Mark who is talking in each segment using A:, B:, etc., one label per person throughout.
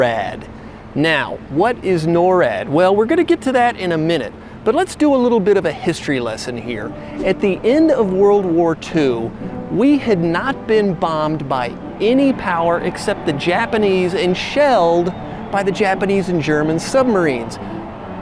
A: NORAD. Now, what is NORAD? Well, we're going to get to that in a minute, but let's do a little bit of a history lesson here. At the end of World War II, we had not been bombed by any power except the Japanese and shelled by the Japanese and German submarines.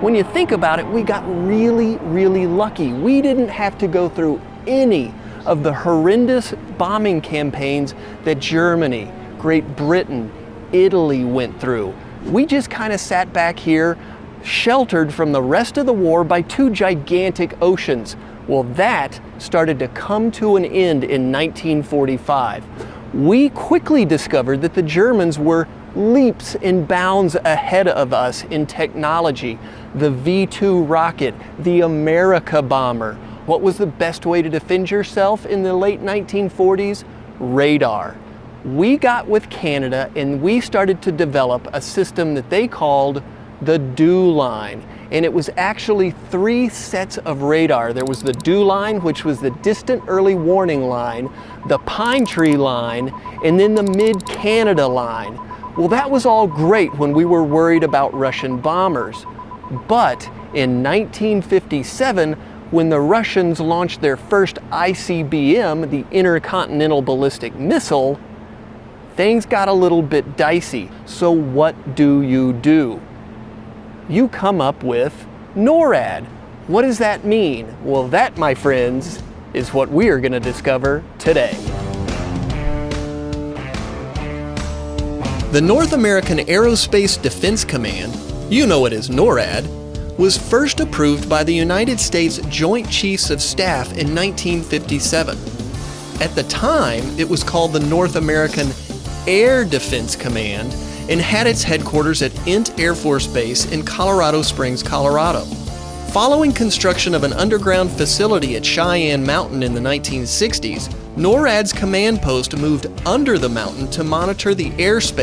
A: When you think about it, we got really, really lucky. We didn't have to go through any of the horrendous bombing campaigns that Germany, Great Britain, Italy went through. We just kind of sat back here, sheltered from the rest of the war by two gigantic oceans. Well, that started to come to an end in 1945. We quickly discovered that the Germans were leaps and bounds ahead of us in technology. The V-2 rocket, the America bomber. What was the best way to defend yourself in the late 1940s? Radar. We got with Canada and we started to develop a system that they called the DEW line. And it was actually 3 sets of radar. There was the DEW line, which was the distant early warning line, the Pine Tree line, and then the Mid-Canada line. Well, that was all great when we were worried about Russian bombers. But in 1957, when the Russians launched their first ICBM, the Intercontinental Ballistic Missile, things got a little bit dicey. So what do? You come up with NORAD. What does that mean? Well, that, my friends, is what we are going to discover today. The North American Aerospace Defense Command, you know it as NORAD, was first approved by the United States Joint Chiefs of Staff in 1957. At the time, it was called the North American Air Defense Command and had its headquarters at Ent Air Force Base in Colorado Springs, Colorado. Following construction of an underground facility at Cheyenne Mountain in the 1960s, NORAD's command post moved under the mountain to monitor the airspace